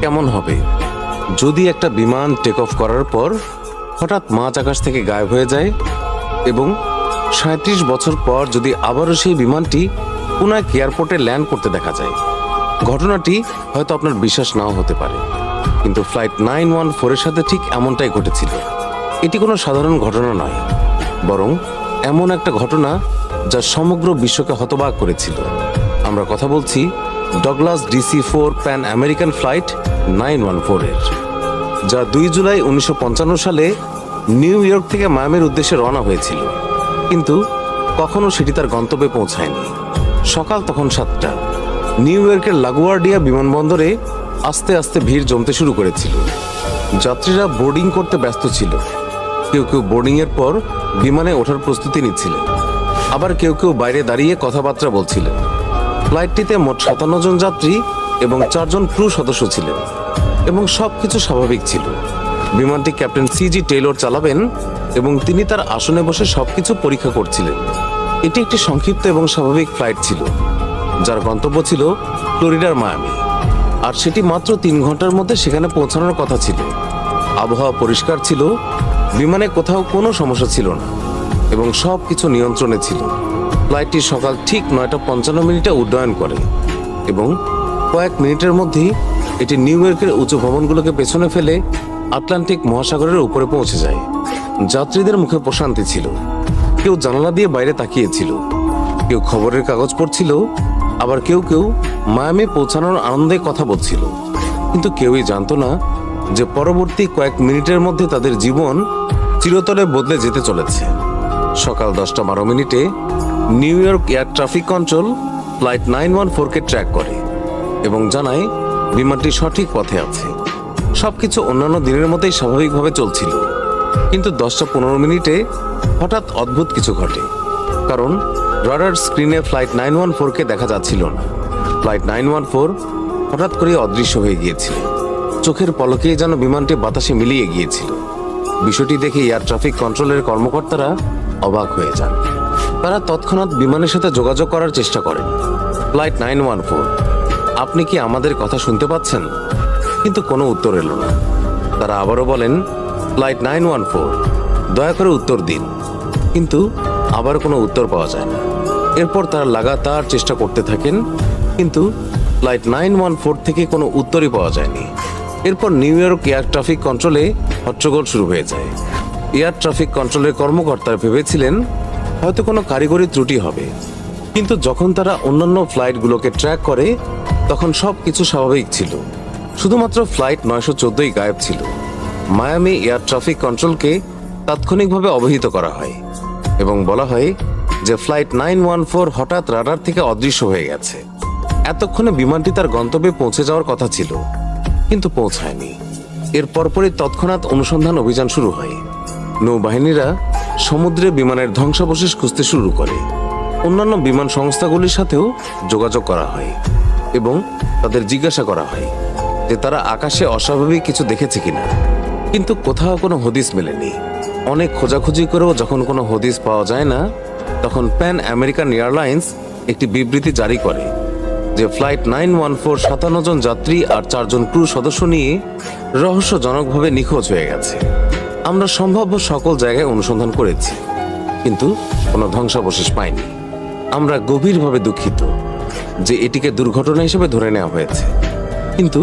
কেমন হবে যদি একটা বিমান টেক অফ করার পর হঠাৎ মাঝ আকাশ থেকে গায়েব হয়ে যায় এবং ৩৭ বছর পর যদি আবারও সেই বিমানটি পুনঃ এয়ারপোর্টে ল্যান্ড করতে দেখা যায়। ঘটনাটি হয়তো আপনার বিশ্বাস নাও হতে পারে, কিন্তু ফ্লাইট 914-এর সাথে ঠিক এমনটাই ঘটেছিল। এটি কোনো সাধারণ ঘটনা নয়, বরং এমন একটা ঘটনা যা সমগ্র বিশ্বকে হতবাক করেছিল। আমরা কথা বলছি Douglas DC-4 Pan American flight 914-এর, যা 2 জুলাই 1955 সালে নিউ ইয়র্ক থেকে মায়ামির উদ্দেশ্যে রওনা হয়েছিল, কিন্তু কখনো সেটি তার গন্তব্যে পৌঁছায়নি। সকাল তখন 7টা। নিউ ইয়র্কের লাগুয়ার্ডিয়া বিমানবন্দরে আস্তে আস্তে ভিড় জমতে শুরু করেছিল। যাত্রীরা বোর্ডিং করতে ব্যস্ত ছিল। কেউ কেউ বোর্ডিংয়ের পর বিমানে ওঠার প্রস্তুতি নিচ্ছিলেন, আবার কেউ কেউ বাইরে দাঁড়িয়ে কথাবার্তা বলছিলেন। ফ্লাইটটিতে মোট 57 জন যাত্রী এবং 4 জন ক্রু সদস্য ছিলেন এবং সবকিছু স্বাভাবিক ছিল। বিমানটি ক্যাপ্টেন CG টেইলর চালাবেন এবং তিনি তার আসনে বসে সবকিছু পরীক্ষা করছিলেন। এটি একটি সংক্ষিপ্ত এবং স্বাভাবিক ফ্লাইট ছিল, যার গন্তব্য ছিল ফ্লোরিডার মায়ামি, আর সেটি মাত্র 3 ঘন্টার মধ্যে সেখানে পৌঁছানোর কথা ছিল। আবহাওয়া পরিষ্কার ছিল, বিমানে কোথাও কোনো সমস্যা ছিল না এবং সবকিছু নিয়ন্ত্রণে ছিল। ফ্লাইটটি সকাল ঠিক 9:55 উড্ডয়ন করে এবং কয়েক মিনিটের মধ্যেই এটি নিউ ইয়র্কের উঁচু ভবনগুলোকে পেছনে ফেলে আটলান্টিক মহাসাগরের উপরে পৌঁছে যায়। যাত্রীদের মুখে প্রশান্তি ছিল। কেউ জানালা দিয়ে বাইরে তাকিয়েছিল, কেউ খবরের কাগজ পড়ছিল, আবার কেউ কেউ মায়ামি পৌঁছানোর আনন্দে কথা বলছিল। কিন্তু কেউই জানতো না যে পরবর্তী কয়েক মিনিটের মধ্যে তাদের জীবন চিরতরে বদলে যেতে চলেছে। সকাল 10:12 New York air traffic control flight 914-কে ট্র্যাক করে এবং জানায় বিমানটি সঠিক পথে আছে। সবকিছু অন্যান্য দিনের মতোই স্বাভাবিকভাবে চলছিল, কিন্তু 10:15 হঠাৎ অদ্ভুত কিছু ঘটে, কারণ রাডার স্ক্রিনে ফ্লাইট 914-কে দেখা যাচ্ছিল না। ফ্লাইট 914 হঠাৎ করে অদৃশ্য হয়ে গিয়েছিল। চোখের পলকেই যেন বিমানটি বাতাসে মিলিয়ে গিয়েছিল। বিষয়টি দেখে এয়ার ট্রাফিক কন্ট্রোলের কর্মকর্তারা অবাক হয়ে যান। তারা তৎক্ষণাৎ বিমানের সাথে যোগাযোগ করার চেষ্টা করেন। ফ্লাইট 914, আপনি কি আমাদের কথা শুনতে পাচ্ছেন? কিন্তু কোনো উত্তর এলো না। তারা আবারও বলেন, ফ্লাইট 914, দয়া করে উত্তর দিন। কিন্তু আবার কোনো উত্তর পাওয়া যায় না। এরপর তারা লাগাতার চেষ্টা করতে থাকেন, কিন্তু ফ্লাইট 914 থেকে কোনো উত্তরই পাওয়া যায়নি। এরপর নিউ ইয়র্ক এয়ার ট্রাফিক কন্ট্রোলে হট্টগোল শুরু হয়ে যায়। এয়ার ট্রাফিক কন্ট্রোলের কর্মকর্তারা ভেবেছিলেন হয়তো কোনো কারিগরি ত্রুটি হবে, কিন্তু যখন তারা অন্যান্য ফ্লাইটগুলোকে ট্র্যাক করে তখন সব কিছু স্বাভাবিক ছিল। শুধুমাত্র ফ্লাইট 914-ই গায়েব ছিল। মায়ামি এয়ার ট্রাফিক কন্ট্রোলকে তাৎক্ষণিকভাবে অবহিত করা হয় এবং বলা হয় যে ফ্লাইট 914 হঠাৎ রাডার থেকে অদৃশ্য হয়ে গেছে। এতক্ষণে বিমানটি তার গন্তব্যে পৌঁছে যাওয়ার কথা ছিল, কিন্তু পৌঁছায়নি। এর পরপরই তৎক্ষণাৎ অনুসন্ধান অভিযান শুরু হয়। নৌবাহিনীরা সমুদ্রে বিমানের ধ্বংসাবশেষ খুঁজতে শুরু করে। অন্যান্য বিমান সংস্থাগুলির সাথেও যোগাযোগ করা হয় এবং তাদের জিজ্ঞাসা করা হয় যে তারা আকাশে অস্বাভাবিক কিছু দেখেছে কিনা, কিন্তু কোথাও কোনো হদিস মেলেনি। অনেক খোঁজাখুঁজি করেও যখন কোনো হদিস পাওয়া যায় না, তখন প্যান আমেরিকান এয়ারলাইন্স একটি বিবৃতি জারি করে যে ফ্লাইট 914 57 জন যাত্রী আর 4 জন ক্রু সদস্য নিয়ে রহস্যজনকভাবে নিখোঁজ হয়ে গেছে। আমরা সম্ভাব্য সকল জায়গায় অনুসন্ধান করেছি, কিন্তু কোনো ধ্বংসাবশেষ পাইনি। আমরা গভীরভাবে দুঃখিত যে এটিকে দুর্ঘটনা হিসেবে ধরে নেওয়া হয়েছে, কিন্তু